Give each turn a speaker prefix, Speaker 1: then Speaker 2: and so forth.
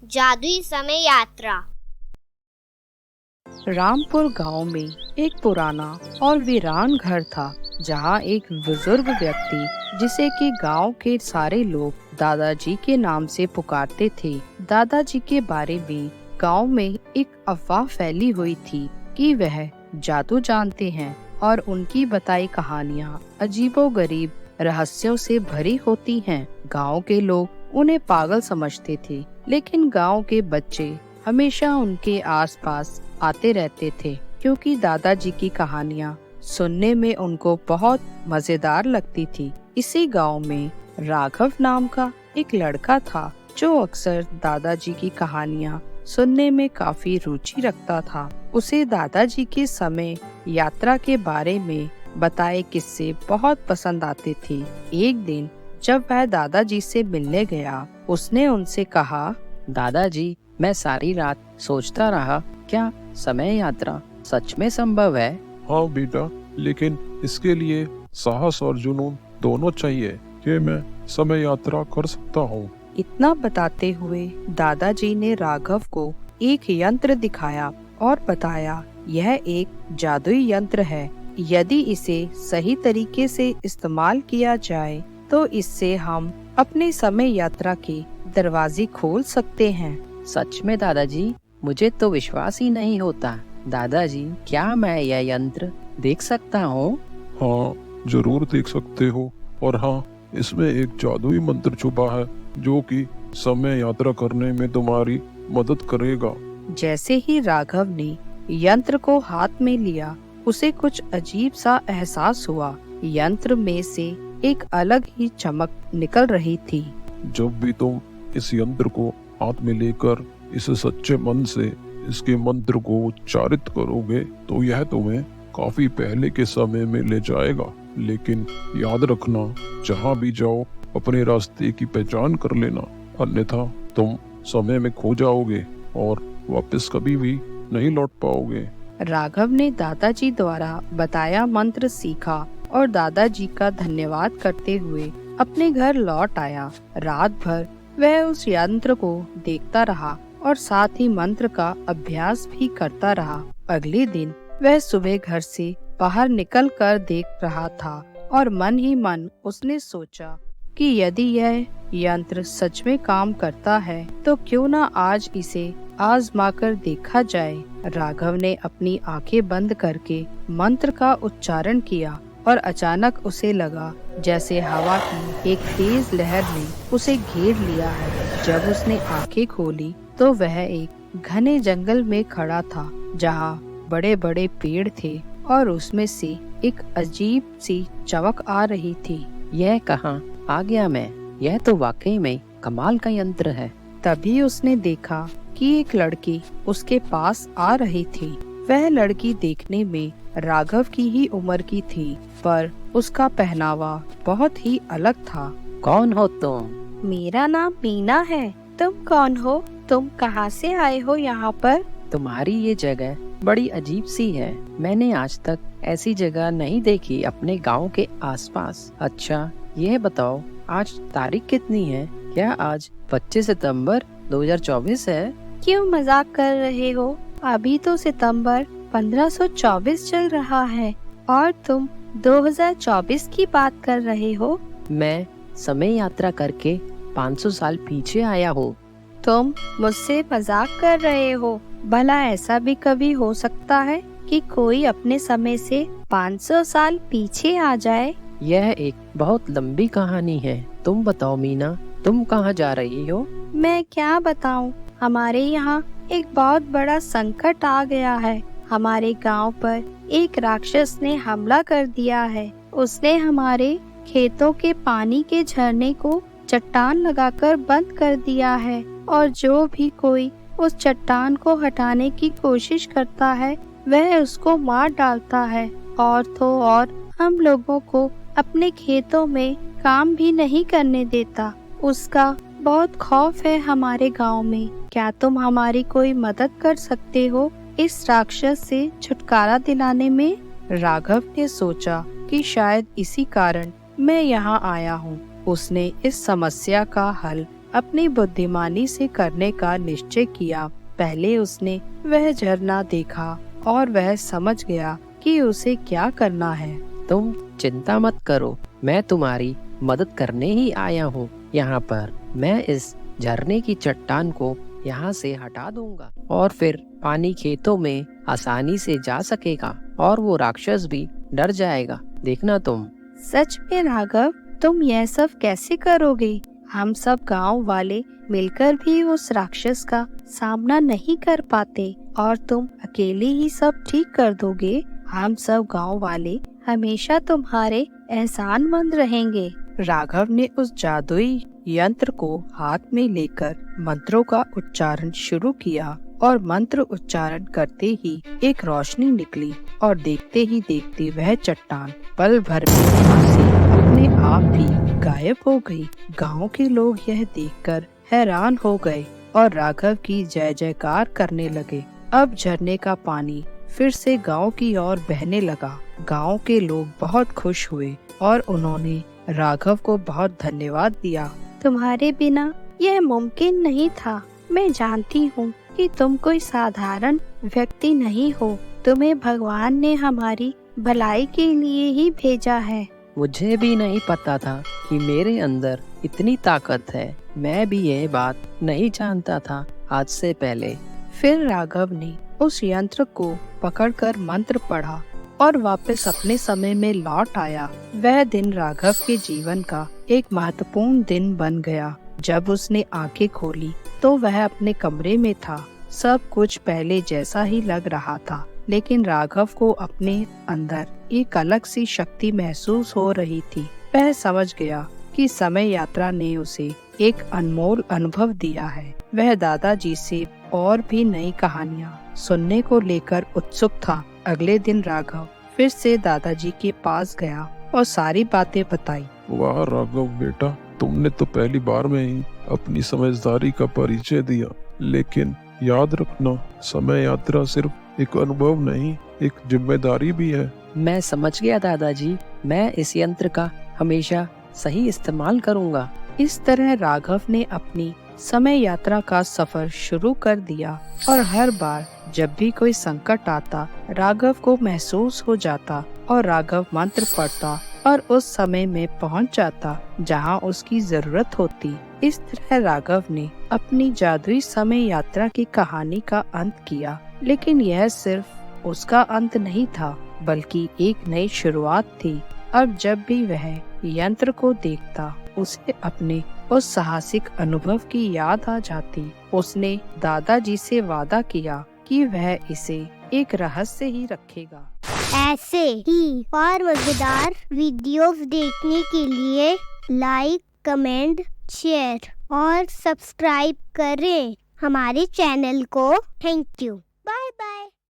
Speaker 1: जादुई समय यात्रा।
Speaker 2: रामपुर गांव में एक पुराना और वीरान घर था, जहां एक बुजुर्ग व्यक्ति, जिसे कि गांव के सारे लोग दादाजी के नाम से पुकारते थे। दादाजी के बारे में गांव में एक अफवाह फैली हुई थी कि वह जादू जानते हैं और उनकी बताई कहानियां अजीबोगरीब रहस्यों से भरी होती हैं। गांव के लोग उन्हें पागल समझते थे, लेकिन गांव के बच्चे हमेशा उनके आसपास आते रहते थे, क्योंकि दादाजी की कहानियां सुनने में उनको बहुत मजेदार लगती थी। इसी गांव में राघव नाम का एक लड़का था, जो अक्सर दादाजी की कहानियां सुनने में काफी रुचि रखता था। उसे दादाजी के समय यात्रा के बारे में बताए किस्से बहुत पसंद आते थे। एक दिन जब वह दादाजी से मिलने गया, उसने उनसे कहा,
Speaker 3: दादाजी, मैं सारी रात सोचता रहा, क्या समय यात्रा सच में संभव है?
Speaker 4: हाँ बेटा, लेकिन इसके लिए साहस और जुनून दोनों चाहिए कि मैं समय यात्रा कर सकता हूँ।
Speaker 2: इतना बताते हुए दादाजी ने राघव को एक यंत्र दिखाया और बताया, यह एक जादुई यंत्र है। यदि इसे सही तरीके से इस्तेमाल किया जाए तो इससे हम अपने समय यात्रा के दरवाजे खोल सकते हैं।
Speaker 3: सच में दादाजी, मुझे तो विश्वास ही नहीं होता। दादाजी, क्या मैं यह यंत्र देख सकता हूँ?
Speaker 4: हाँ, जरूर देख सकते हो। और हाँ, इसमें एक जादुई मंत्र छुपा है जो कि समय यात्रा करने में तुम्हारी मदद करेगा।
Speaker 2: जैसे ही राघव ने यंत्र को हाथ में लिया, उसे कुछ अजीब सा एहसास हुआ। यंत्र में से एक अलग ही चमक निकल रही थी।
Speaker 4: जब भी तुम इस यंत्र को हाथ में लेकर इसे सच्चे मन से इसके मंत्र को उच्चारित करोगे तो यह तुम्हें काफी पहले के समय में ले जाएगा। लेकिन याद रखना, जहाँ भी जाओ अपने रास्ते की पहचान कर लेना, अन्यथा तुम समय में खो जाओगे और वापस कभी भी नहीं लौट पाओगे।
Speaker 2: राघव ने दादाजी द्वारा बताया मंत्र सीखा और दादाजी का धन्यवाद करते हुए अपने घर लौट आया। रात भर वह उस यंत्र को देखता रहा और साथ ही मंत्र का अभ्यास भी करता रहा। अगले दिन वह सुबह घर से बाहर निकल कर देख रहा था और मन ही मन उसने सोचा कि यदि यह यंत्र सच में काम करता है तो क्यों ना आज इसे आजमा कर देखा जाए। राघव ने अपनी आंखें बंद करके मंत्र का उच्चारण किया और अचानक उसे लगा जैसे हवा की एक तेज लहर ने उसे घेर लिया है। जब उसने आंखें खोली तो वह एक घने जंगल में खड़ा था, जहाँ बड़े बड़े पेड़ थे और उसमें से एक अजीब सी चमक आ रही थी।
Speaker 3: यह कहाँ आ गया मैं? यह तो वाकई में कमाल का यंत्र है।
Speaker 2: तभी उसने देखा कि एक लड़की उसके पास आ रही थी। वह लड़की देखने में राघव की ही उम्र की थी, पर उसका पहनावा बहुत ही अलग था।
Speaker 3: कौन हो तुम?
Speaker 1: मेरा नाम मीना है। तुम कौन हो? तुम कहाँ से आए हो यहाँ पर?
Speaker 3: तुम्हारी ये जगह बड़ी अजीब सी है। मैंने आज तक ऐसी जगह नहीं देखी अपने गांव के आसपास। अच्छा, यह बताओ, आज तारीख कितनी है? क्या आज 25 सितंबर 2024 है?
Speaker 1: क्यों मजाक कर रहे हो? अभी तो सितंबर 1524 चल रहा है और तुम 2024 की बात कर रहे हो।
Speaker 3: मैं समय यात्रा करके 500 साल पीछे आया हूँ।
Speaker 1: तुम मुझसे मजाक कर रहे हो? भला ऐसा भी कभी हो सकता है कि कोई अपने समय से 500 साल पीछे आ जाए?
Speaker 3: यह एक बहुत लंबी कहानी है। तुम बताओ मीना, तुम कहाँ जा रही हो?
Speaker 1: मैं क्या बताऊं? हमारे यहाँ एक बहुत बड़ा संकट आ गया है। हमारे गांव पर एक राक्षस ने हमला कर दिया है। उसने हमारे खेतों के पानी के झरने को चट्टान लगाकर बंद कर दिया है और जो भी कोई उस चट्टान को हटाने की कोशिश करता है वह उसको मार डालता है। और तो और हम लोगों को अपने खेतों में काम भी नहीं करने देता। उसका बहुत खौफ है हमारे गांव में। क्या तुम हमारी कोई मदद कर सकते हो इस राक्षस से छुटकारा दिलाने में?
Speaker 2: राघव ने सोचा कि शायद इसी कारण मैं यहाँ आया हूँ। उसने इस समस्या का हल अपनी बुद्धिमानी से करने का निश्चय किया। पहले उसने वह झरना देखा और वह समझ गया कि उसे क्या करना है।
Speaker 3: तुम चिंता मत करो, मैं तुम्हारी मदद करने ही आया हूँ। यहाँ पर मैं इस झरने की चट्टान को यहाँ से हटा दूंगा और फिर पानी खेतों में आसानी से जा सकेगा और वो राक्षस भी डर जाएगा। देखना तुम।
Speaker 1: सच में राघव, तुम यह सब कैसे करोगे? हम सब गांव वाले मिलकर भी उस राक्षस का सामना नहीं कर पाते और तुम अकेले ही सब ठीक कर दोगे। हम सब गांव वाले हमेशा तुम्हारे एहसानमंद रहेंगे।
Speaker 2: राघव ने उस जादुई यंत्र को हाथ में लेकर मंत्रों का उच्चारण शुरू किया और मंत्र उच्चारण करते ही एक रोशनी निकली और देखते ही देखते वह चट्टान पल भर में वहाँ से अपने आप ही गायब हो गई। गांव के लोग यह देखकर हैरान हो गए और राघव की जय जयकार करने लगे। अब झरने का पानी फिर से गांव की ओर बहने लगा। गांव के लोग बहुत खुश हुए और उन्होंने राघव को बहुत धन्यवाद दिया।
Speaker 1: तुम्हारे बिना यह मुमकिन नहीं था। मैं जानती हूँ कि तुम कोई साधारण व्यक्ति नहीं हो। तुम्हें भगवान ने हमारी भलाई के लिए ही भेजा है।
Speaker 3: मुझे भी नहीं पता था कि मेरे अंदर इतनी ताकत है। मैं भी यह बात नहीं जानता था आज से पहले।
Speaker 2: फिर राघव ने उस यंत्र को पकड़कर मंत्र पढ़ा और वापस अपने समय में लौट आया। वह दिन राघव के जीवन का एक महत्वपूर्ण दिन बन गया। जब उसने आंखें खोली तो वह अपने कमरे में था। सब कुछ पहले जैसा ही लग रहा था, लेकिन राघव को अपने अंदर एक अलग सी शक्ति महसूस हो रही थी। वह समझ गया कि समय यात्रा ने उसे एक अनमोल अनुभव दिया है। वह दादाजी से और भी नई कहानियाँ सुनने को लेकर उत्सुक था। अगले दिन राघव फिर से दादाजी के पास गया और सारी बातें बताई।
Speaker 4: वाह राघव बेटा, तुमने तो पहली बार में ही अपनी समझदारी का परिचय दिया। लेकिन याद रखना, समय यात्रा सिर्फ एक अनुभव नहीं, एक जिम्मेदारी भी है।
Speaker 3: मैं समझ गया दादाजी, मैं इस यंत्र का हमेशा सही इस्तेमाल करूँगा।
Speaker 2: इस तरह राघव ने अपनी समय यात्रा का सफर शुरू कर दिया और हर बार जब भी कोई संकट आता, राघव को महसूस हो जाता और राघव मंत्र पढ़ता और उस समय में पहुंच जाता जहां उसकी जरूरत होती। इस तरह राघव ने अपनी जादुई समय यात्रा की कहानी का अंत किया। लेकिन यह सिर्फ उसका अंत नहीं था, बल्कि एक नई शुरुआत थी। अब जब भी वह यंत्र को देखता, उसे अपने उस साहसिक अनुभव की याद आ जाती। उसने दादाजी से वादा किया कि वह इसे एक रहस्य ही रखेगा।
Speaker 5: ऐसे ही और मजेदार वीडियोस देखने के लिए लाइक, कमेंट, शेयर और सब्सक्राइब करें हमारे चैनल को। Thank you.